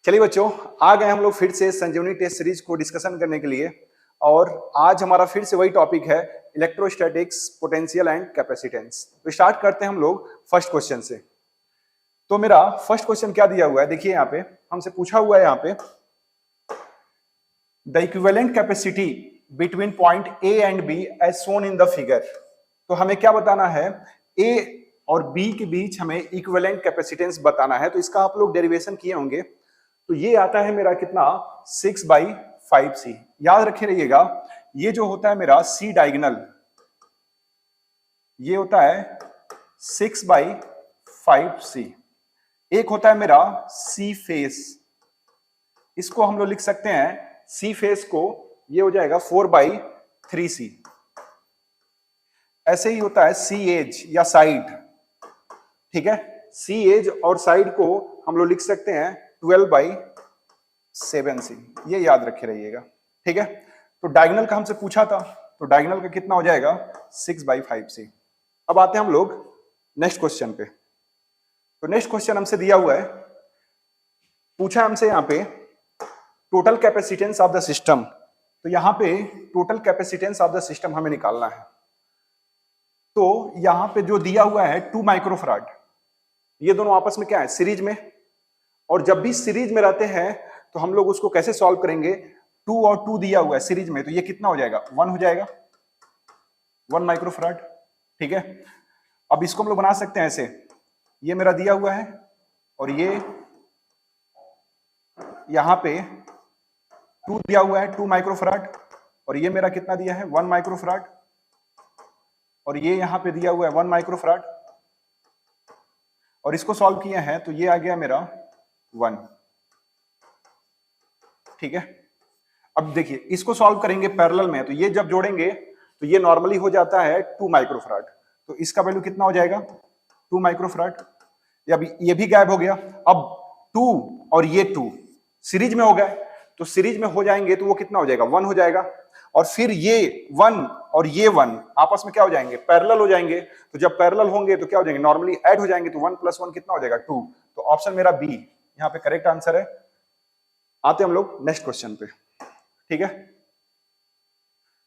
चलिए बच्चों, आ गए हम लोग फिर से संजीवनी टेस्ट सीरीज को डिस्कशन करने के लिए। और आज हमारा फिर से वही टॉपिक है, इलेक्ट्रोस्टैटिक्स, पोटेंशियल एंड कैपेसिटेंस। तो स्टार्ट करते हैं हम लोग फर्स्ट क्वेश्चन से। तो मेरा फर्स्ट क्वेश्चन क्या दिया हुआ है, देखिए यहाँ पे हमसे पूछा हुआ है यहाँ पे, the equivalent capacity between point A and B as shown in the figure. तो हमें क्या बताना है, ए और बी के बीच हमें इक्विवेलेंट कैपेसिटेंस बताना है। तो इसका आप लोग डेरिवेशन किए होंगे। तो ये आता है मेरा कितना, 6/5c। याद रखे रहिएगा, ये जो होता है मेरा सी डायगोनल, ये होता है 6/5c। एक होता है मेरा सी फेस, इसको हम लोग लिख सकते हैं, सी फेस को ये हो जाएगा 4/3c। ऐसे ही होता है सी एज या साइड, ठीक है। सी एज और साइड को हम लोग लिख सकते हैं 12/7c। ये याद रखे रहिएगा, ठीक है। तो डायगोनल का हमसे पूछा था, तो डायगोनल का कितना हो जाएगा, 6/5c। अब आते हैं हम लोग नेक्स्ट क्वेश्चन पे। तो नेक्स्ट क्वेश्चन हमसे दिया हुआ है, पूछा हमसे यहाँ पे total capacitance of the system. तो यहाँ पे total capacitance of the system हमें निकालना है। तो यहाँ पे जो दिया हुआ है 2 माइक्रोफराड, ये दोनों आपस में क्या है, सीरीज में। और जब भी सीरीज में रहते हैं तो हम लोग उसको कैसे सॉल्व करेंगे, 2 और 2 दिया हुआ है सीरीज में, तो ये कितना हो जाएगा, 1 हो जाएगा, 1 माइक्रोफराड, ठीक है। अब इसको हम लोग बना सकते हैं ऐसे, ये मेरा दिया हुआ है और ये यहां पे 2 दिया हुआ है, 2 माइक्रोफराड, और ये मेरा कितना दिया है, 1 माइक्रोफराड, और ये यहां पे दिया हुआ है 1 माइक्रोफराड, और इसको सॉल्व किए हैं तो ये आ गया मेरा 1, ठीक है। अब देखिए इसको सॉल्व करेंगे पैरेलल में, तो ये जब जोड़ेंगे तो ये नॉर्मली हो जाता है 2 माइक्रोफराड। तो इसका वैल्यू कितना हो जाएगा, 2 माइक्रोफराड। अब ये भी गायब हो गया। अब 2 और ये 2 सीरीज में हो गए, तो सीरीज में हो जाएंगे तो वो कितना हो जाएगा, 1 हो जाएगा। और फिर ये 1 और ये 1 आपस में क्या हो जाएंगे, पैरेलल हो जाएंगे। तो जब पैरेलल होंगे तो क्या हो जाएंगे, नॉर्मली ऐड हो जाएंगे। तो 1 + 1 कितना हो जाएगा, 2। तो ऑप्शन मेरा बी यहाँ पे करेक्ट आंसर है। आते हम लोग नेक्स्ट क्वेश्चन पे, ठीक है।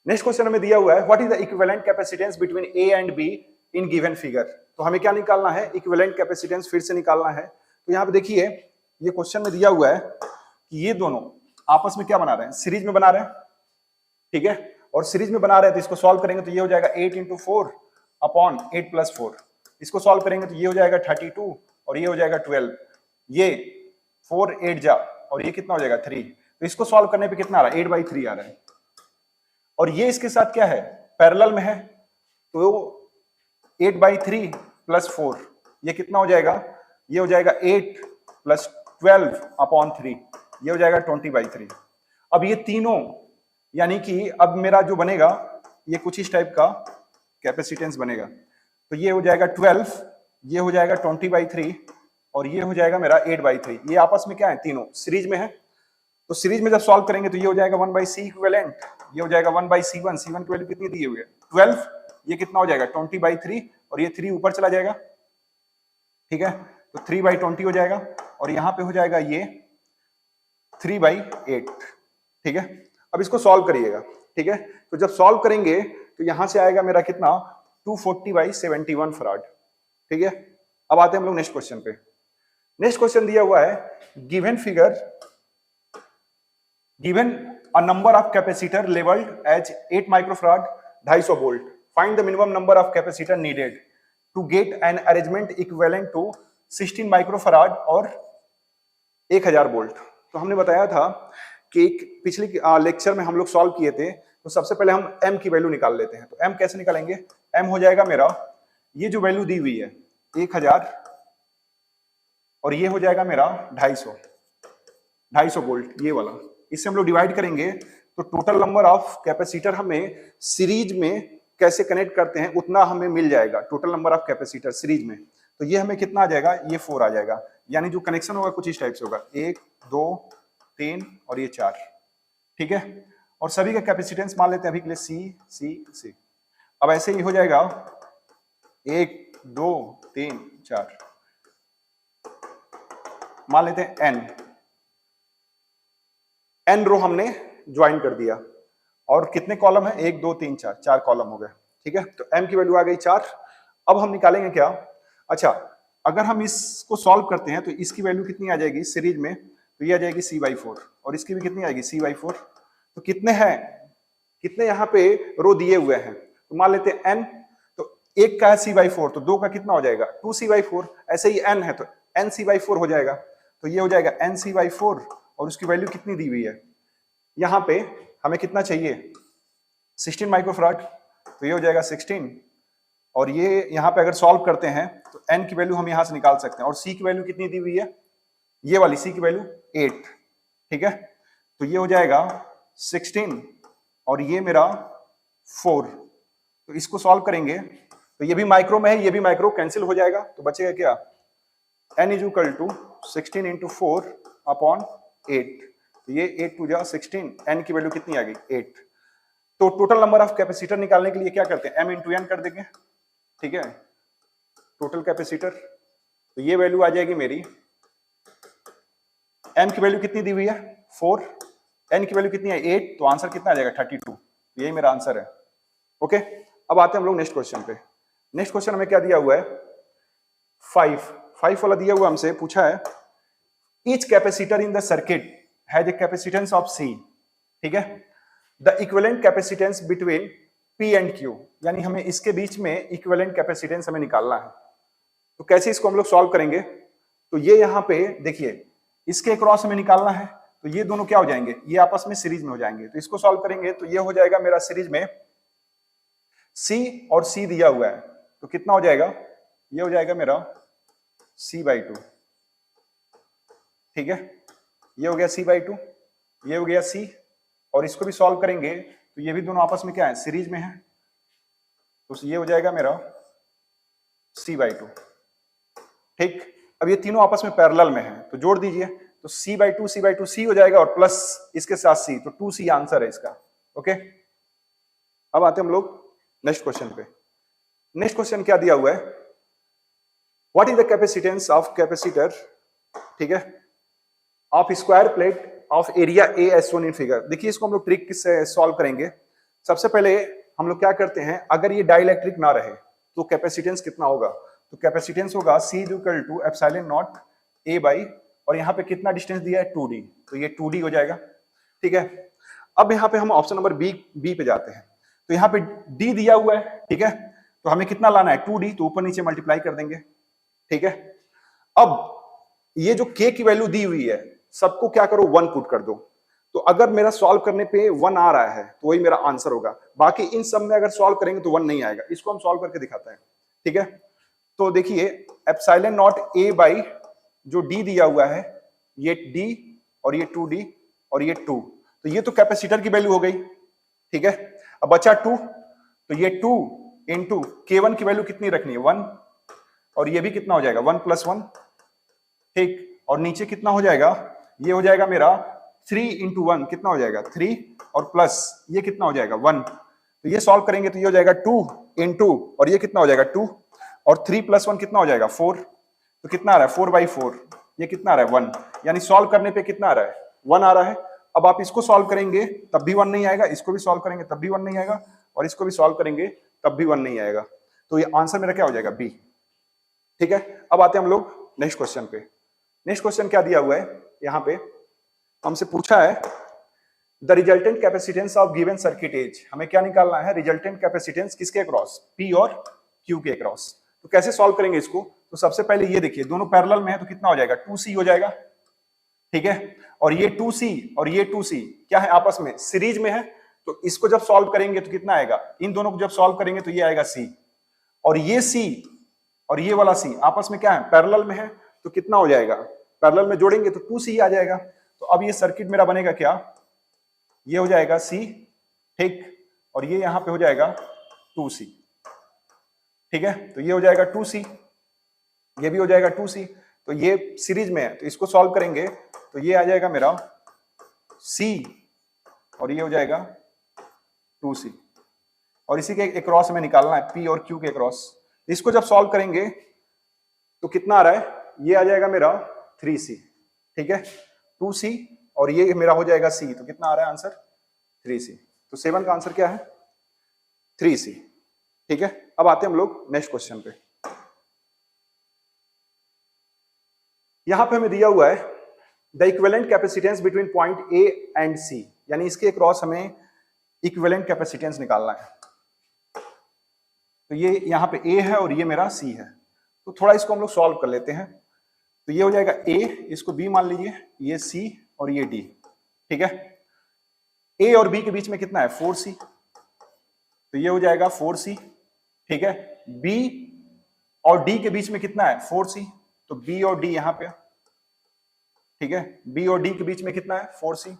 नेक्स्ट क्वेश्चन में दिया हुआ है, what is the equivalent capacitance between A and be in given figure. तो हमें क्या निकालना है, इक्विवेलेंट कैपेसिटेंस फिर से निकालना है। तो यहाँ पे देखिए ये क्वेश्चन में दिया हुआ है कि ये दोनों आपस में क्या बना रहे हैं, सीरीज में बना रहे हैं, ठीक है। और सीरीज में बना रहे हैं तो इसको सॉल्व करेंगे तो ये हो जाएगा 8 × 4 अपॉन 8 + 4। इसको सॉल्व करेंगे तो ये हो जाएगा 32 और ये हो जाएगा 12। ये 4 8 जा और ये कितना हो जाएगा 3। तो इसको सॉल्व करने पे कितना आ रहा है, 8/3 आ रहा है। और ये इसके साथ क्या है, पैरेलल में है, तो 8/3 + 4 ये कितना हो जाएगा, ये हो जाएगा 8 + 12 अपॉन 3, ये हो जाएगा 20/3। अब ये तीनों यानी कि अब मेरा जो बनेगा ये कुछ इस टाइप का कैपेसिटेंस बनेगा। तो ये हो जाएगा 12, ये हो जाएगा 20/3 और ये हो जाएगा मेरा 8/3। ये आपस में क्या है, तीनों सीरीज में है। तो सीरीज में जब सॉल्व करेंगे तो ये हो जाएगा 1/c इक्विवेलेंट, ये हो जाएगा 1/c1। c1 की वैल्यू कितनी दी हुई है, 12। ये कितना हो जाएगा 20/3 और ये 3 ऊपर चला जाएगा, ठीक है। तो 3/20 हो जाएगा और यहाँ पे हो जाएगा ये 3/8, ठीक है। अब इसको सॉल्व करिएगा, ठीक है। तो जब सॉल्व करेंगे तो यहां से आएगा मेरा कितना, 240/71 फराड, ठीक है। अब आते हैं हम लोग नेक्स्ट क्वेश्चन पे। नेक्स्ट क्वेश्चन दिया हुआ है, given figure, given a number of capacitor labelled as 8 microfarad 250 volt, find the minimum number of capacitor needed to get an arrangement equivalent to 16 microfarad और 1000 वोल्ट। तो हमने बताया था कि एक पिछले लेक्चर में हम लोग सॉल्व किए थे। तो सबसे पहले हम m की वैल्यू निकाल लेते हैं। तो m कैसे निकालेंगे, m हो जाएगा मेरा, ये जो वैल्यू दी हुई है 1000 और ये हो जाएगा मेरा 250 वोल्ट, ये वाला। इससे हम लोग डिवाइड करेंगे तो टोटल नंबर ऑफ कैपेसिटर हमें सीरीज में कैसे कनेक्ट करते हैं उतना हमें मिल जाएगा, total number of capacitor series में। तो ये हमें कितना आ जाएगा, ये 4 आ जाएगा। यानी जो कनेक्शन होगा कुछ इस टाइप से होगा, 1 2 3 और ये 4, ठीक है। और सभी का कैपेसिटेंस मान लेते हैं अभी के लिए C। अब ऐसे ही हो जाएगा 1 2 3 4, मान लेते हैं n। एन रो हमने ज्वाइन कर दिया और कितने कॉलम है, 1 2 3 4, 4 कॉलम हो गए। ठीक है, तो m की वैल्यू आ गई 4। अब हम निकालेंगे क्या, अच्छा अगर हम इसको सॉल्व करते हैं तो इसकी वैल्यू कितनी आ जाएगी सीरीज में, तो ये आ जाएगी c/4 और इसकी भी कितनी आएगी c/4। तो कितने हैं, कितने यहाँ पे रो दिए हुए हैं, तो मान लेते हैं n, तो एक का है c/4 तो दो का कितना हो जाएगा 2c/4, ऐसे ही n है तो nc/4 हो जाएगा, तो ये हो जाएगा nc/4 और उसकी वैल्यू कितनी दी हुई है, यहाँ पे हमें कितना चाहिए 16 माइक्रोफराड, तो ये हो जाएगा 16 और ये यहाँ पे अगर सॉल्व करते हैं तो n की वैल्यू हम यहाँ से निकाल सकते हैं और c की वैल्यू कितनी दी हुई है, ये वाली c की वैल्यू 8। ठीक है, तो ये हो जाएगा 16 और ये मेरा 4, तो इसको सॉल्व करेंगे तो ये भी माइक्रो में है, ये भी माइक्रो, कैंसिल हो जाएगा तो बचेगा क्या n is equal to 16 into 4 upon 8, तो ये 8 टू जा 16, n की वैल्यू कितनी आ गई 8। तो टोटल नंबर ऑफ कैपेसिटर निकालने के लिए क्या करते हैं m इंटू n कर देंगे। ठीक है, टोटल कैपेसिटर, तो ये वैल्यू आ जाएगी मेरी, m की वैल्यू कितनी दी हुई है 4, n की वैल्यू कितनी है 8, तो आंसर कितना आ जाएगा 32, यही मेरा आंसर है। ओके, अब आते हैं हम लोग नेक्स्ट क्वेश्चन पे। नेक्स्ट क्वेश्चन हमें क्या दिया हुआ है 5 वाला दिया हुआ, हमसे पूछा है each capacitor in the circuit has a capacitance of C। ठीक है, the equivalent capacitance between P and Q, यानी हमें इसके बीच में इक्विवेलेंट कैपेसिटेंस हमें निकालना है। तो कैसे इसको हम लोग सॉल्व करेंगे, तो ये यहाँ पे देखिए इसके क्रॉस हमें निकालना है, तो ये दोनों क्या हो जाएंगे, ये आपस में सीरीज में हो जाएंगे, तो इसको सॉल्व करेंगे तो ये हो जाएगा मेरा सीरीज में C और C दिया हुआ है, तो कितना हो जाएगा, ये हो जाएगा मेरा C/2। ठीक है, ये हो गया C/2, ये हो गया C और इसको भी सॉल्व करेंगे तो ये भी दोनों आपस में क्या है सीरीज में है, तो ये हो जाएगा मेरा C/2। ठीक, अब ये तीनों आपस में पैरेलल में है तो जोड़ दीजिए, तो C/2 C हो जाएगा और प्लस इसके साथ C, तो 2C आंसर है इसका। ओके, अब आते हैं हम लोग नेक्स्ट क्वेश्चन पे। नेक्स्ट क्वेश्चन क्या दिया हुआ है, what is the capacitance of capacitor, ठीक है, of square plate of area A S one in figure. देखिए इसको हम लोग ट्रिक से सॉल्व करेंगे। सबसे पहले हम लोग क्या करते हैं, अगर ये डाइलेक्ट्रिक ना रहे तो कैपेसिटेंस कितना होगा, तो कैपेसिटेंस होगा C equal to epsilon naught A by, और यहाँ पे कितना डिस्टेंस दिया है 2D, तो ये 2D हो जाएगा। ठीक है, अब यहाँ पे हम ऑप्शन नंबर बी पे जाते हैं, तो यहाँ पे D दिया हुआ है। ठीक है, तो हमें कितना लाना है 2D, तो ऊपर नीचे मल्टीप्लाई कर देंगे। ठीक है, अब ये जो K की वैल्यू दी हुई है सबको क्या करो 1 पुट कर दो, तो अगर मेरा सॉल्व करने पे 1 आ रहा है तो वही मेरा आंसर होगा, बाकी इन सब में अगर सॉल्व करेंगे तो 1 नहीं आएगा। इसको हम सॉल्व करके दिखाते हैं। ठीक है, तो देखिए एप्सिलॉन नॉट A बाई जो D दिया हुआ है, ये D और ये 2D और ये 2, तो ये तो कैपेसिटर की वैल्यू हो गई। ठीक है, अब बचा 2, तो ये 2 इंटू K1 की वैल्यू कितनी रखनी है 1, और ये भी कितना हो जाएगा 1 + 1। ठीक, और नीचे कितना हो जाएगा, ये हो जाएगा मेरा 3 इंटू 1 कितना हो जाएगा 3, और प्लस ये कितना हो जाएगा 1, तो ये सॉल्व करेंगे तो ये हो जाएगा 2 इंटू, और ये कितना हो जाएगा 2, और 3 + 1 कितना हो जाएगा 4, तो कितना आ रहा है 4/4, ये कितना आ रहा है 1, यानी सॉल्व करने पे कितना आ रहा है 1 आ रहा है। अब आप इसको सॉल्व करेंगे तब भी 1 नहीं आएगा, इसको भी सॉल्व करेंगे तब भी 1 नहीं आएगा, और इसको भी सॉल्व करेंगे तब भी 1 नहीं आएगा, तो ये आंसर मेरा क्या हो जाएगा बी। ठीक है, अब आते हैं हम लोग नेक्स्ट क्वेश्चन पे। नेक्स्ट क्वेश्चन क्या दिया हुआ है, यहाँ पे हमसे पूछा है the resultant capacitance of given circuit as. हमें क्या निकालना है, रिजल्टेंट कैपेसिटेंस किसके अक्रॉस, P और Q के अक्रॉस। तो कैसे सॉल्व करेंगे इसको, तो सबसे पहले ये देखिए दोनों पैरेलल में है तो कितना हो जाएगा 2C हो जाएगा। ठीक है, और ये 2C और ये 2C क्या है आपस में सीरीज में है, तो इसको जब सॉल्व करेंगे तो कितना आएगा, इन दोनों को जब सॉल्व करेंगे तो ये आएगा C, और ये C और ये वाला C आपस में क्या है पैरेलल में है, तो कितना हो जाएगा, पैरेलल में जोड़ेंगे तो 2C आ जाएगा। तो अब ये सर्किट मेरा बनेगा क्या, ये हो जाएगा C, ठीक, और ये यहां पे हो जाएगा 2C। ठीक है, तो ये हो जाएगा 2C, ये भी हो जाएगा 2C, तो ये सीरीज में है तो इसको सॉल्व करेंगे तो ये आ जाएगा मेरा C और ये हो जाएगा 2C, और इसी के क्रॉस में निकालना है P और Q के क्रॉस। इसको जब सॉल्व करेंगे तो कितना आ रहा है, ये आ जाएगा मेरा 3C। ठीक है, 2C और ये मेरा हो जाएगा सी, तो कितना आ रहा है आंसर 3C। तो 7 का आंसर क्या है 3C। ठीक है, अब आते हैं हम लोग नेक्स्ट क्वेश्चन पे। यहां पे हमें दिया हुआ है the equivalent capacitance between point A and C, यानी इसके क्रॉस हमें इक्विवेलेंट कैपेसिटेंस निकालना है। तो ये यहाँ पे ए है और ये मेरा सी है, तो थोड़ा इसको हम लोग सॉल्व कर लेते हैं। तो ये हो जाएगा ए, इसको बी मान लीजिए, ये सी और ये डी। ठीक है, ए और बी के बीच में कितना है 4C, तो ये हो जाएगा 4C। ठीक है, बी और डी के बीच में कितना है 4C, तो बी और डी यहां पे। ठीक है, बी और डी के बीच में कितना है 4C।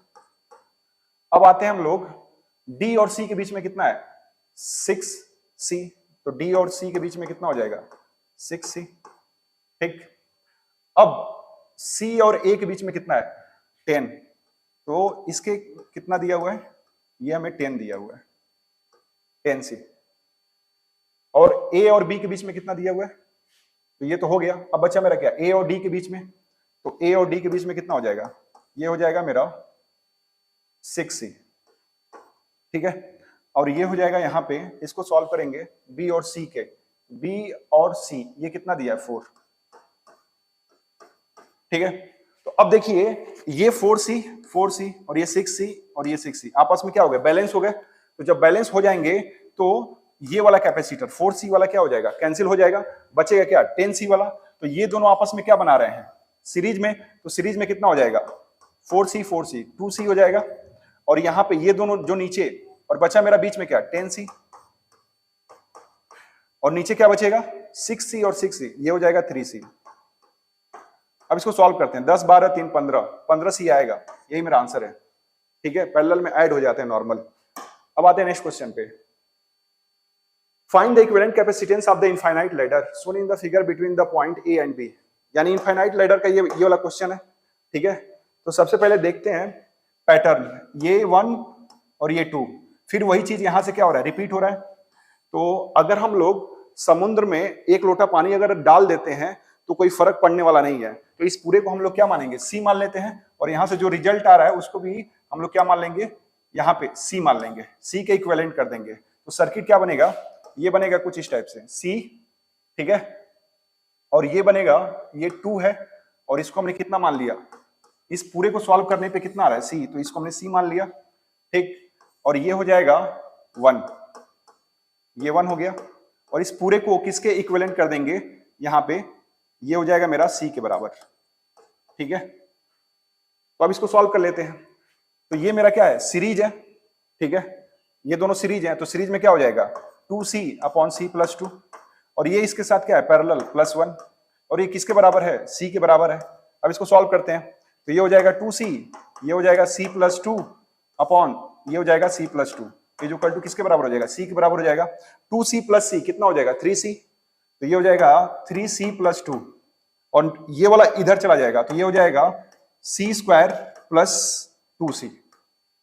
अब आते हैं हम लोग डी और सी के बीच में कितना है 6C, तो डी और सी के बीच में कितना हो जाएगा 6C। ठीक, अब सी और ए के बीच में कितना है 10, तो इसके कितना दिया हुआ है, ये हमें 10 दिया हुआ है 10C। और ए और बी के बीच में कितना दिया हुआ है, तो ये तो हो गया। अब बचा मेरा क्या ए और डी के बीच में, तो ए और डी के बीच में कितना हो जाएगा, ये हो जाएगा मेरा 6C। ठीक है, और ये हो जाएगा यहाँ पे, इसको सॉल्व करेंगे बी और सी के, बी और सी ये कितना दिया है 4। ठीक है, तो अब देखिए ये 4C और ये 6C और ये 6C आपस में क्या हो गए बैलेंस हो गए। तो जब बैलेंस हो जाएंगे तो ये वाला कैपेसिटर 4C वाला क्या हो जाएगा कैंसिल हो जाएगा, बचेगा क्या 10C वाला। तो ये दोनों आपस में क्या बना रहे हैं सीरीज में, तो सीरीज में कितना हो जाएगा 4C 2C हो जाएगा। और यहां पे ये दोनों जो नीचे, और बचा मेरा बीच में क्या 10C, और नीचे क्या बचेगा 6C और 6C, ये हो जाएगा 3C। अब इसको सॉल्व करते हैं, 10 12 3 15C आएगा, यही मेरा आंसर है। ठीक है, पैरेलल में ऐड हो जाते हैं नॉर्मल। अब आते हैं नेक्स्ट क्वेश्चन पे। Find the equivalent capacitance of the infinite ladder shown in the figure between the point A and B, यानी इनफाइनाइट लैडर का ये वाला क्वेश्चन है। ठीक है, तो सबसे पहले देखते हैं पैटर्न, ये 1 और ये 2, फिर वही चीज यहां से क्या हो रहा है रिपीट हो रहा है। तो अगर हम लोग समुद्र में एक लोटा पानी अगर डाल देते हैं तो कोई फर्क पड़ने वाला नहीं है, तो इस पूरे को हम लोग क्या मानेंगे सी मान लेते हैं, और यहां से जो रिजल्ट आ रहा है उसको भी हम लोग क्या मान लेंगे यहाँ पे सी मान लेंगे, सी के इक्विवेलेंट कर देंगे। तो सर्किट क्या बनेगा, ये बनेगा कुछ इस टाइप से सी। ठीक है, और ये बनेगा ये 2 है, और इसको हमने कितना मान लिया, इस पूरे को सॉल्व करने पे कितना आ रहा है सी, तो इसको हमने सी मान लिया। ठीक, और ये हो जाएगा 1, ये 1 हो गया, और इस पूरे को किसके इक्विवेलेंट कर देंगे यहाँ पे, ये हो जाएगा मेरा सी के बराबर। ठीक है, तो अब इसको सॉल्व कर लेते हैं। तो ये मेरा क्या है सीरीज है। ठीक है, ये दोनों सीरीज हैं, तो सीरीज में क्या हो जाएगा 2C अपॉन C प्लस 2, और ये इसके साथ क्या है पैरेलल +1, और ये किसके बराबर है C के बराबर है। अब इसको सॉल्व करते हैं, तो ये हो जाएगा 2C, ये हो जाएगा C प्लस 2 अपॉन ये हो जाएगा C प्लस 2, ये जो टू किसके बराबर हो जाएगा C के बराबर हो जाएगा। 2C प्लस C कितना हो जाएगा 3C, तो ये हो जाएगा 3C प्लस 2, और ये वाला इधर चला जाएगा, तो ये हो जाएगा C स्क्वायर प्लस 2C।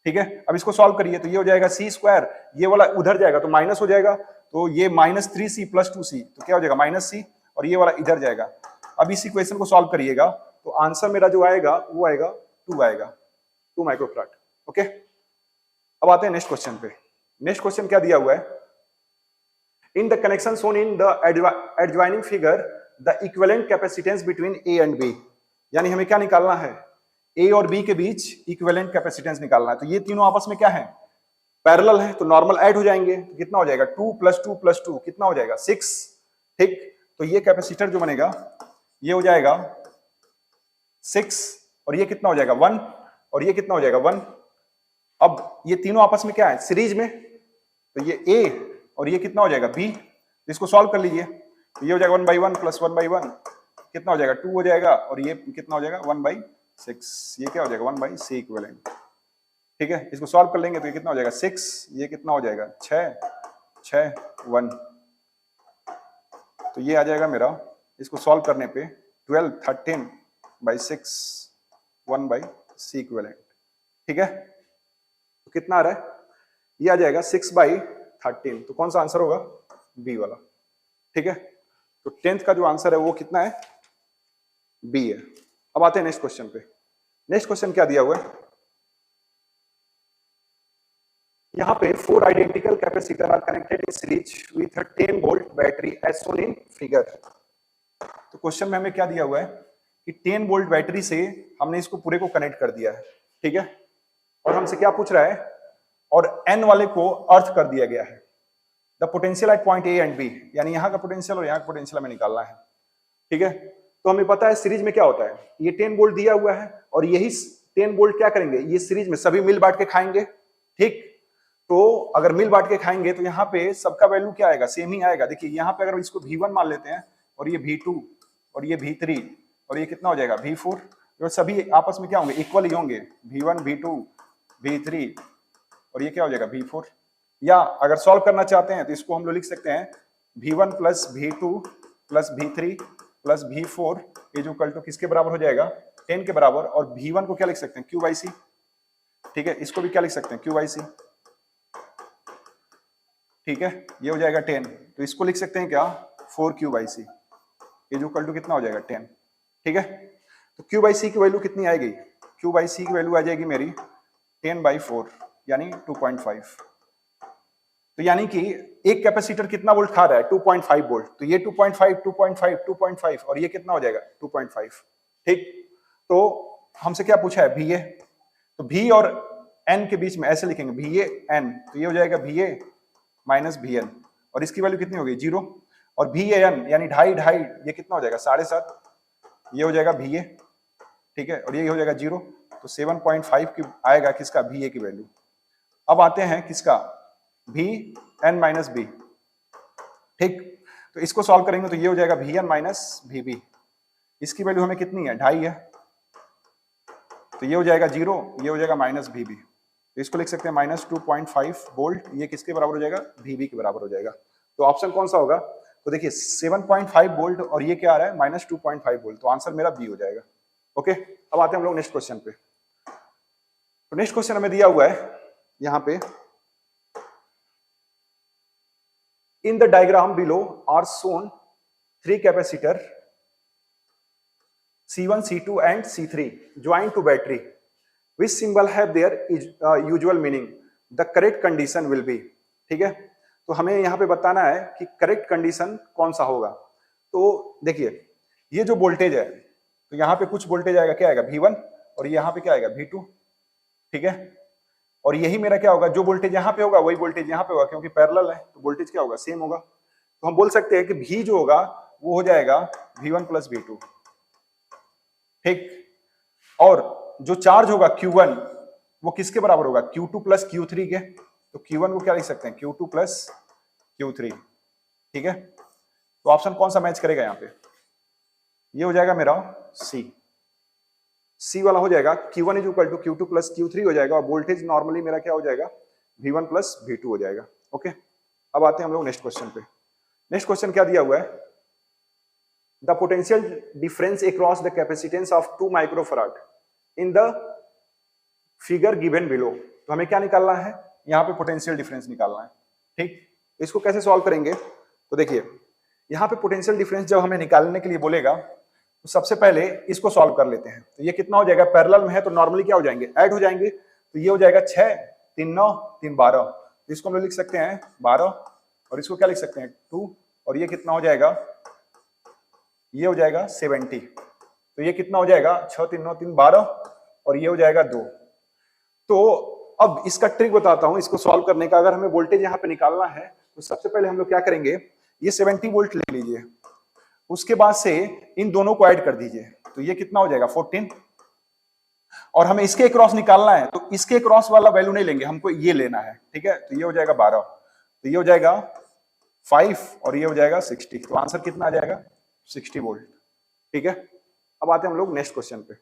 ठीक है, अब इसको सॉल्व करिए, तो ये हो जाएगा C स्क्वायर, ये वाला उधर जाएगा तो माइनस हो जाएगा, तो ये -3C प्लस 2C, तो क्या हो जाएगा -C, और ये वाला इधर जाएगा। अब इस इक्वेशन को सॉल्व करिएगा, तो आंसर मेरा जो आएगा वो आएगा 2 आएगा, 2 माइक्रोफैराड। ओके, अब आते हैं नेक्स्ट क्वेश्चन पे। नेक्स्ट क्वेश्चन क्या दिया हुआ है, in the connection shown in the adjoining figure the equivalent capacitance between A and B, यानी हमें क्या निकालना है ए और बी के बीच इक्विवेलेंट कैपेसिटेंस निकालना है। तो ये तीनों आपस में क्या है पैरेलल है, तो नॉर्मल ऐड हो जाएंगे, तो कितना हो जाएगा 2 + 2 + 2 कितना हो जाएगा 6। ठीक, तो ये कैपेसिटर जो बनेगा ये हो जाएगा 6, और ये कितना हो जाएगा 1, और ये कितना हो जाएगा 1। अब ये तीनों आपस में क्या है सीरीज में, तो ये ए और ये कितना हो जाएगा बी, इसको सॉल्व कर लीजिए, तो ये हो जाएगा 1/1 + 1/1 कितना हो जाएगा 2 हो जाएगा, और ये कितना हो जाएगा 1/6, ये क्या हो जाएगा 1/C इक्विवेलेंट। ठीक है, इसको सॉल्व कर लेंगे तो ये कितना हो जाएगा 6, ये कितना हो जाएगा 6 1, तो ये आ जाएगा मेरा, इसको सॉल्व करने पे 12 13/6 1/C इक्विवेलेंट। ठीक है, तो कितना आ रहा है, ये आ जाएगा 6/13, तो कौन सा आंसर होगा बी वाला। ठीक है, तो 10th का जो आंसर है वो कितना है बी है। अब आते हैं नेक्स्ट क्वेश्चन पे। नेक्स्ट क्वेश्चन क्या दिया हुआ है, यहाँ पे 4 identical capacitor are connected in series with a 10 volt battery as shown in figure. तो क्वेश्चन में हमें क्या दिया हुआ है कि 10 वोल्ट बैटरी से हमने इसको पूरे को कनेक्ट कर दिया है, ठीक है, और हमसे क्या पूछ रहा है, और n वाले को अर्थ कर दिया गया है। The potential at point A and B, यानी यहाँ का पोटेंशियल और यहाँ का पोटेंशियल हमें निकालना है, ठीक है। तो हमें पता है सीरीज में क्या होता है, ये 10 वोल्ट दिया हुआ है और यही 10 वोल्ट क्या करेंगे, ये सीरीज में सभी मिल बांट के खाएंगे, ठीक। तो अगर मिल बांट के खाएंगे तो यहाँ पे सबका वैल्यू क्या आएगा, सेम ही आएगा। देखिए यहाँ पे अगर इसको V1 मान लेते हैं और ये V2 और ये V3 और ये कितना हो जाएगा V4, तो सभी आपस में क्या होंगे, इक्वल ही होंगे, V1 V2 V3 और ये क्या हो जाएगा V4। या अगर सॉल्व करना चाहते हैं तो इसको हम लोग लिख सकते हैं V1 plus V2 plus V3 plus V4 ये जो कल टू किसके बराबर हो जाएगा, 10 के बराबर। और V1 को क्या लिख सकते हैं, Q बाई सी, ठीक है, इसको भी क्या लिख सकते हैं, Q बाई सी, ठीक है, ये हो जाएगा 10। तो इसको लिख सकते हैं क्या, 4Q बाई सी, ये जो कल टू कितना हो जाएगा 10, ठीक है। तो Q बाई सी की वैल्यू कितनी आएगी, Q बाई सी की वैल्यू आ जाएगी मेरी 10/4 यानी 2.5। तो यानी कि एक कैपेसिटर कितना वोल्ट खा रहा है, 2.5 वोल्ट। तो ये 2.5 2.5 2.5 और ये कितना हो जाएगा 2.5, ठीक। तो हमसे क्या पूछा है, VA, तो V और N के बीच में ऐसे लिखेंगे VA N, तो ये हो जाएगा VA माइनस VN और इसकी वैल्यू कितनी होगी 0। और VAN यानी ढाई ढाई ये कितना हो जाएगा 7.5, ये हो जाएगा VA, ठीक है, और ये हो जाएगा 0। तो 7.5 की आएगा किसका, VA की वैल्यू। अब आते हैं किसका, VN माइनस B, ठीक। तो इसको सॉल्व करेंगे तो ये हो जाएगा VN माइनस VB, इसकी वैल्यू हमें कितनी है, 2.5 है, तो ये हो जाएगा 0, ये हो जाएगा माइनस VB। तो इसको लिख सकते हैं माइनस 2.5 वोल्ट, ये किसके बराबर हो जाएगा, VB के बराबर हो जाएगा। तो ऑप्शन कौन सा होगा, तो देखिए 7.5 वोल्ट और ये क्या आ रहा है माइनस 2.5 वोल्ट, तो आंसर मेरा बी हो जाएगा। ओके, अब आते हैं हम लोग नेक्स्ट क्वेश्चन पे। तो नेक्स्ट क्वेश्चन हमें दिया हुआ है यहां पे, in the diagram below are shown 3 capacitor C1, C2 and C3 joined to battery. Which symbol have their usual meaning? The correct condition will be, ठीक है। तो हमें यहाँ पे बताना है कि करेक्ट कंडीशन कौन सा होगा। तो देखिए ये जो वोल्टेज है, तो यहाँ पे कुछ वोल्टेज आएगा, क्या आएगा V1 और यहाँ पे क्या आएगा V2, ठीक है। और यही मेरा क्या होगा, जो वोल्टेज यहाँ पे होगा वही वोल्टेज यहाँ पे होगा, क्योंकि पैरेलल है तो वोल्टेज क्या होगा, सेम होगा। तो हम बोल सकते हैं कि V जो होगा वो हो जाएगा V1 प्लस V2, ठीक। और जो चार्ज होगा Q1 वो किसके बराबर होगा, Q2 प्लस Q3 के। तो Q1 को क्या लिख सकते हैं, Q2 प्लस Q3, ठीक है। तो ऑप्शन कौन सा मैच करेगा यहाँ पे, ये हो जाएगा मेरा सी वाला हो जाएगा। Q1 is equal to Q2 plus Q3 हो जाएगा और वोल्टेज नॉर्मली मेरा क्या हो जाएगा, V1 प्लस V2 हो जाएगा। ओके, अब आते हैं हम लोग नेक्स्ट क्वेश्चन पे। नेक्स्ट क्वेश्चन क्या दिया हुआ है, the potential difference across the capacitance of 2 microfarad in the figure given below. तो हमें क्या निकालना है, यहाँ पे पोटेंशियल डिफरेंस निकालना है, ठीक। इसको कैसे सॉल्व करेंगे, तो देखिए यहाँ पे पोटेंशियल डिफरेंस जब हमें निकालने के लिए बोलेगा तो सबसे पहले इसको सॉल्व कर लेते हैं। तो ये कितना हो जाएगा, पैरेलल में है तो नॉर्मली क्या हो जाएंगे, ऐड हो जाएंगे। तो ये हो जाएगा 6 3 9 3 12, तो इसको हम लोग लिख सकते हैं 12 और इसको क्या लिख सकते हैं 2, और ये कितना हो जाएगा, ये हो जाएगा 70। तो ये कितना हो जाएगा 6 3 9 3 12 और ये हो जाएगा 2। तो अब इसका ट्रिक बताता हूं इसको सॉल्व करने का। अगर हमें वोल्टेज यहाँ पे निकालना है तो सबसे पहले हम लोग क्या करेंगे, ये 70 वोल्ट ले लीजिए, उसके बाद से इन दोनों को ऐड कर दीजिए, तो ये कितना हो जाएगा 14। और हमें इसके क्रॉस निकालना है तो इसके क्रॉस वाला वैल्यू नहीं लेंगे, हमको ये लेना है, ठीक है। तो ये हो जाएगा 12, तो ये हो जाएगा 5 और ये हो जाएगा 60। तो आंसर कितना आ जाएगा 60 वोल्ट, ठीक है। अब आते हैं हम लोग नेक्स्ट क्वेश्चन पे।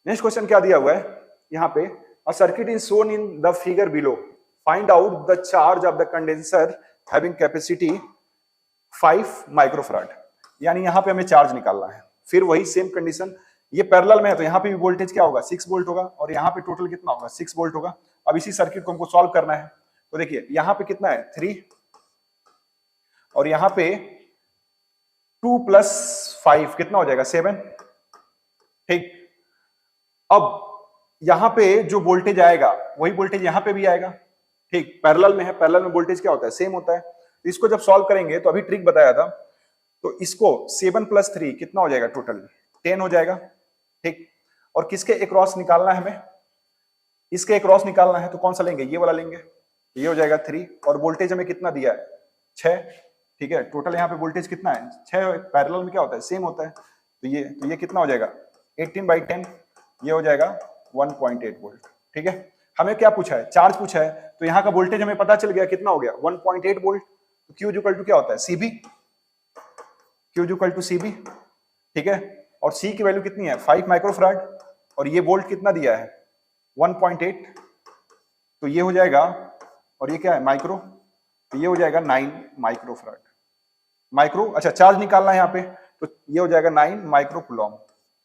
नेक्स्ट क्वेश्चन क्या दिया हुआ है यहाँ पे, a circuit is shown in the figure below, find out the charge of the condenser having capacity 5 microfarad. यानी यहाँ पे हमें चार्ज निकालना है। फिर वही सेम कंडीशन, ये पैरेलल में है तो यहाँ पे भी वोल्टेज क्या होगा 6 वोल्ट होगा और यहाँ पे टोटल कितना होगा 6 वोल्ट होगा। अब इसी सर्किट को हमको सॉल्व करना है। तो देखिए यहाँ पे कितना है 3 और यहाँ पे 2 प्लस 5 कितना हो जाएगा 7, ठीक। अब यहाँ पे जो वोल्टेज आएगा वही वोल्टेज यहाँ पे भी आएगा, ठीक, पैरेलल में है, पैरेलल में वोल्टेज क्या होता है, सेम होता है। तो इसको जब सॉल्व करेंगे तो अभी ट्रिक बताया था, तो इसको 7 + 3 कितना हो जाएगा, टोटल 10 हो जाएगा। ठीक, और किसके अक्रॉस निकालना है हमें, इसके अक्रॉस निकालना है, तो कौन सा लेंगे, ये वाला लेंगे, ये हो जाएगा 3। और वोल्टेज हमें कितना दिया है, 6। ठीक है, टोटल यहाँ पे वोल्टेज कितना है, 6। पैरेलल में क्या होता है, सेम होता है। तो ये कितना हो जाएगा, 18/10, ये हो जाएगा 1.8 वोल्ट। ठीक है, हमें क्या पूछा है, चार्ज पूछा है, तो यहाँ का वोल्टेज हमें पता चल गया कितना हो गया, 1.8 वोल्ट। तो Q = क्या होता है, CB, Q = CB। ठीक है, और C की वैल्यू कितनी है, 5 माइक्रोफैराड, और ये वोल्ट कितना दिया है, 1.8। तो ये हो जाएगा, और ये क्या है, माइक्रो, तो ये हो जाएगा 9 माइक्रोफैराड। माइक्रो, अच्छा चार्ज निकालना है यहाँ पे, तो ये हो जाएगा 9 माइक्रो कूलम।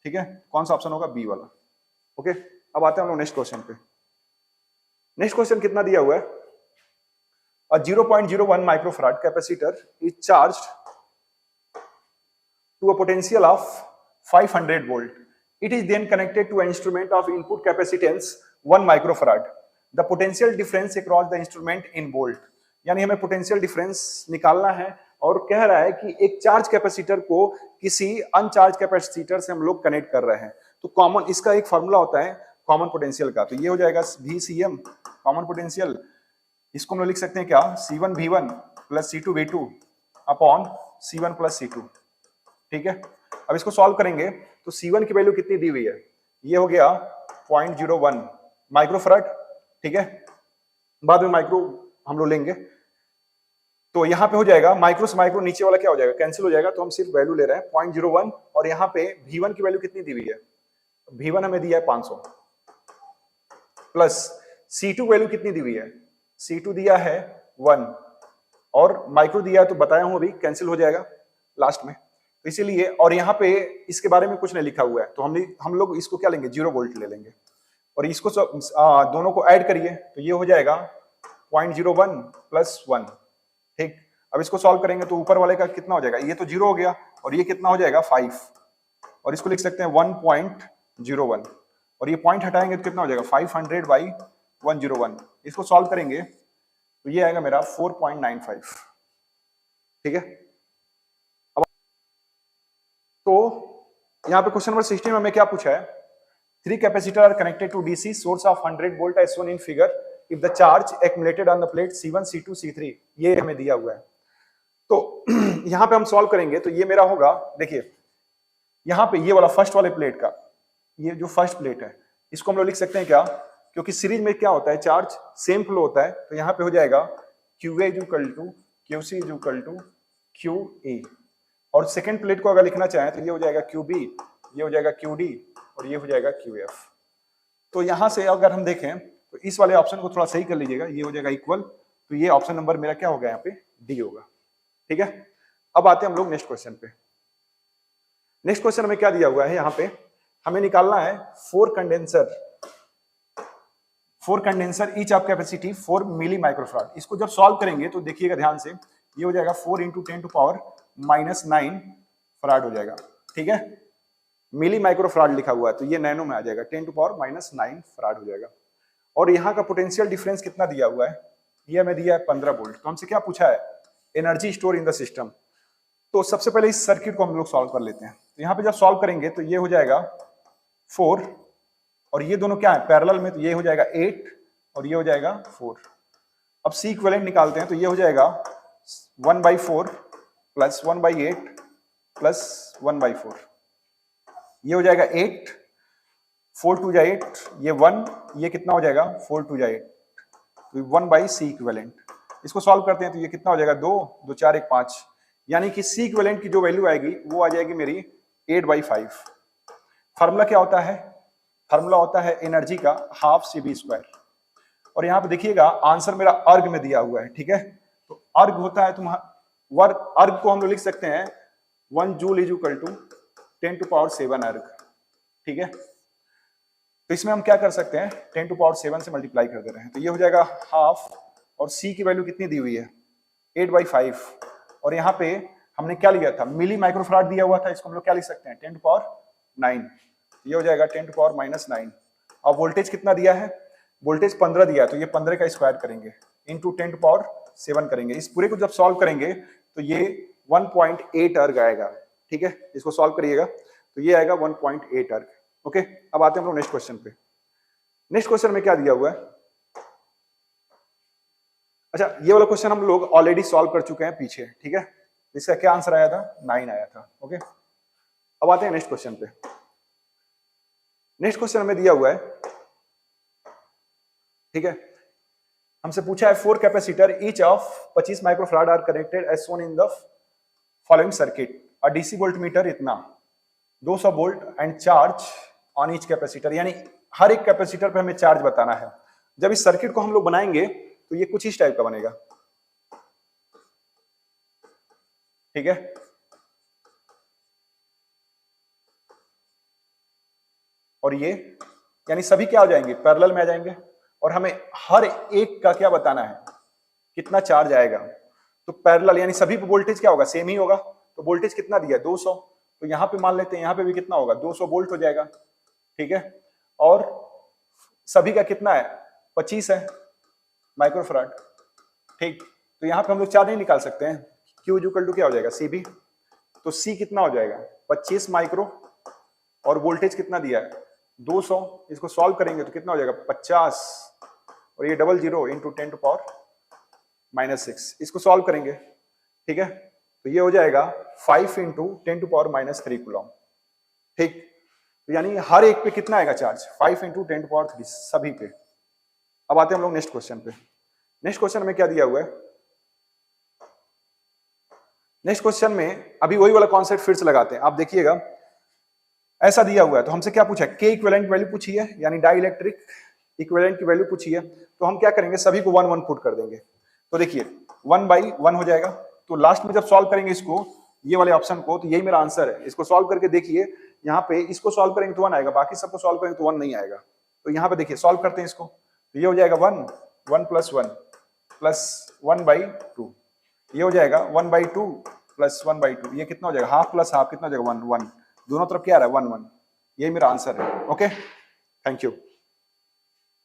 ठीक है, कौन सा ऑप्शन होगा, बी वाला। ओके, अब आते हैं हम लोग नेक्स्ट क्वेश्चन पे। नेक्स्ट क्वेश्चन कितना दिया हुआ है, a 0.01 microfarad capacitor is charged to a potential of 500 volt. It is then connected to an instrument of input capacitance 1 microfarad. The potential difference across the instrument in volt. यानी हमें potential difference निकालना है, और कह रहा है कि एक चार्ज कैपेसिटर को किसी अनचार्ज कैपेसिटर से हम लोग कनेक्ट कर रहे हैं। तो कॉमन, इसका एक फॉर्मूला होता है कॉमन पोटेंशियल का, तो ये हो जाएगा VCM, कॉमन पोटेंशियल। इसको हम लोग लिख सकते हैं क्या, C1V1 + C2V2 upon C1 + C2। ठीक है, अब इसको सॉल्व करेंगे तो C1 की वैल्यू कितनी दी हुई है, ये हो गया 0.01 माइक्रोफैराड। ठीक है, बाद में माइक्रो हम लोग लेंगे, तो यहाँ पे हो जाएगा माइक्रो से माइक्रो नीचे वाला क्या हो जाएगा, कैंसिल हो जाएगा, तो हम सिर्फ वैल्यू ले रहे हैं 0.01। और यहाँ पे V1 की वैल्यू कितनी दी हुई है, V1 हमें दिया है 500, प्लस C2 वैल्यू कितनी दी हुई है, C2 दिया है 1, और माइक्रो दिया है तो बताया हूं अभी, कैंसिल हो जाएगा लास्ट में, तो इसीलिए। और यहाँ पे इसके बारे में कुछ नहीं लिखा हुआ है, तो हम लोग इसको क्या लेंगे, 0 वोल्ट ले लेंगे, और इसको दोनों को ऐड करिए, तो ये हो जाएगा 0.01 + 1। ठीक, अब इसको सॉल्व करेंगे तो ऊपर वाले का कितना हो जाएगा, ये तो 0 हो गया, और ये कितना हो जाएगा 5, और इसको लिख सकते हैं 1.01, और ये पॉइंट हटाएंगे तो कितना हो जाएगा 500/101। इसको सॉल्व करेंगे तो ये आएगा मेरा 4.95। ठीक है, अब तो यहाँ पे क्वेश्चन नंबर 16 में हमें क्या पूछा है, 3 capacitor are connected to DC source of 100 volt as shown in figure if the charge accumulated on the plate C1 C2 C3, ये हमें दिया हुआ है। तो यहाँ पे हम सॉल्व करेंगे तो ये मेरा होगा, देखिए यहाँ पे ये वाला फर्स्ट वाले प्लेट का, ये जो फर्स्ट प्लेट है, इसको हम लोग लिख सकते हैं क्या, क्योंकि सीरीज में क्या होता है, चार्ज सेम फ्लो होता है, तो यहाँ पे हो जाएगा QA = QC = QE। और सेकेंड प्लेट को अगर लिखना चाहें तो ये हो जाएगा QB, ये हो जाएगा QD, और ये हो जाएगा QF। तो यहाँ से अगर हम देखें तो इस वाले ऑप्शन को थोड़ा सही कर लीजिएगा, ये हो जाएगा इक्वल, तो ये ऑप्शन नंबर मेरा क्या होगा, यहाँ पे डी होगा। ठीक है, अब आते हैं हम लोग नेक्स्ट क्वेश्चन पे। नेक्स्ट क्वेश्चन हमें क्या दिया हुआ है, यहाँ पे हमें निकालना है 4 condenser each of capacity 4 milli microfarad. इसको जब सॉल्व करेंगे तो देखिएगा ध्यान से, ये हो जाएगा 4 × 10⁻⁻9 फैराड हो जाएगा। ठीक है, मिली माइक्रोफैराड लिखा हुआ है, तो ये नैनो में आ जाएगा, 10⁻⁻9 फैराड हो जाएगा। और यहाँ का पोटेंशियल डिफरेंस कितना दिया हुआ है, ये हमें दिया है 15 वोल्ट। तो हमसे क्या पूछा है, energy store in the system. तो सबसे पहले इस सर्किट को हम लोग सॉल्व कर लेते हैं। तो यहाँ पे जब सॉल्व करेंगे तो ये हो जाएगा 4, और ये दोनों क्या है, पैरेलल में, तो ये हो जाएगा 8, और ये हो जाएगा 4। अब C इक्विवेलेंट निकालते हैं, तो ये हो जाएगा 1/4 + 1/8 + 1/4, ये हो जाएगा 8, 4 × 2 = 8, ये 1, ये कितना हो जाएगा 4 × 2 = 8, तो 1/C इक्विवेलेंट। इसको सॉल्व करते हैं तो ये कितना हो जाएगा 2, 2 4 1 5, यानी कि C इक्विवेलेंट की जो वैल्यू आएगी वो आ जाएगी मेरी 8/5। फार्मूला क्या होता है, फार्मूला होता है एनर्जी का ½ CV²। और यहाँ पे देखिएगा आंसर मेरा अर्ग में दिया हुआ है। ठीक है, तो अर्ग होता है तुम्हारा, अर्ग को हम लोग लिख सकते हैं 1 जूल = 10⁷ अर्ग। ठीक है, तो इसमें हम क्या कर सकते हैं, 10⁷ से मल्टीप्लाई कर दे रहे हैं, तो ये हो जाएगा ½ और C की वैल्यू कितनी दी हुई है 8/5, और यहाँ पे हमने क्या लिया था, मिली माइक्रोफैराड दिया हुआ था, इसको हम लोग क्या लिख सकते हैं 10⁻9, ये हो जाएगा 10⁻⁹। अब वोल्टेज कितना दिया है, वोल्टेज 15 दिया है, तो ये 15 का स्क्वायर करेंगे इंटू 10 टू पावर 7 करेंगे। इस पूरे को जब सॉल्व करेंगे तो ये 1.8 अर्ग आएगा। ठीक है, इसको सॉल्व करिएगा तो ये आएगा 1.8 अर्ग। ओके, अब आते हैं हम लोग नेक्स्ट क्वेश्चन पे। नेक्स्ट क्वेश्चन में क्या दिया हुआ है? अच्छा, ये वाला क्वेश्चन हम लोग ऑलरेडी सॉल्व कर चुके हैं पीछे। ठीक है, इसका क्या आंसर आया था? 9 आया था। ओके, अब आते हैं नेक्स्ट क्वेश्चन पे। नेक्स्ट क्वेश्चन में दिया हुआ है, ठीक है, हमसे पूछा है 4 capacitor each of 25 microfarad are connected as shown in the following circuit. A DC voltmeter इतना 200 volt and charge on each capacitor, यानी हर एक कैपेसिटर पे हमें चार्ज बताना है। जब इस सर्किट को हम लोग बनाएंगे तो ये कुछ इस टाइप का बनेगा। ठीक है, और ये यानी सभी क्या हो जाएंगे? पैरेलल में आ जाएंगे, और हमें हर एक का क्या बताना है? कितना चार्ज आएगा। तो पैरेलल यानी सभी पे वोल्टेज क्या होगा? सेम ही होगा। तो वोल्टेज कितना दिया? 200। तो यहां पे मान लेते हैं यहां पे भी कितना होगा? 200 वोल्ट हो जाएगा। ठीक है, और सभी का कितना है? 25 है माइक्रोफैराड। ठीक, तो यहां पे हम लोग चार्ज नहीं निकाल सकते हैं। Q इक्वल टू क्या हो जाएगा? CB। तो C कितना हो जाएगा? 25 माइक्रो, और वोल्टेज कितना दिया है? 200। इसको सॉल्व करेंगे तो कितना हो जाएगा? 50, और ये 00 इंटू 10 टू पावर -6। इसको सॉल्व करेंगे, ठीक है, तो ये हो जाएगा 5 इंटू 10 टू पावर -3 कूलम। ठीक, तो यानी हर एक पे कितना आएगा चार्ज? 5 इंटू 10 टू पावर 3 सभी पे। अब आते हैं हम लोग नेक्स्ट क्वेश्चन पे। नेक्स्ट क्वेश्चन में क्या दिया हुआ है? नेक्स्ट क्वेश्चन में अभी वही वाला कॉन्सेप्ट फिर से लगाते हैं। आप देखिएगा, ऐसा दिया हुआ है तो हमसे क्या पूछा है? के इक्विवेलेंट वैल्यू पूछी है, यानी डाई इलेक्ट्रिक इक्विवेलेंट की वैल्यू पूछी है। तो हम क्या करेंगे? सभी को 1 1 पुट कर देंगे। तो देखिए 1/1 हो जाएगा। तो लास्ट में जब सॉल्व करेंगे इसको, ये वाले ऑप्शन को, तो यही मेरा आंसर है। इसको सॉल्व करके देखिए, यहाँ पे इसको सॉल्व करेंगे तो 1 आएगा, बाकी सबको सॉल्व करेंगे तो 1 नहीं आएगा। तो यहाँ पे देखिए सॉल्व करते हैं इसको, तो ये हो जाएगा 1 1 प्लस 1 प्लस 1/2। ये हो जाएगा 1/2 प्लस 1/2। ये कितना हो जाएगा? हाफ प्लस हाफ कितना हो जाएगा? 1 1। दोनों तरफ क्या आ रहा है? 1 1। यही मेरा आंसर है। Okay, thank you.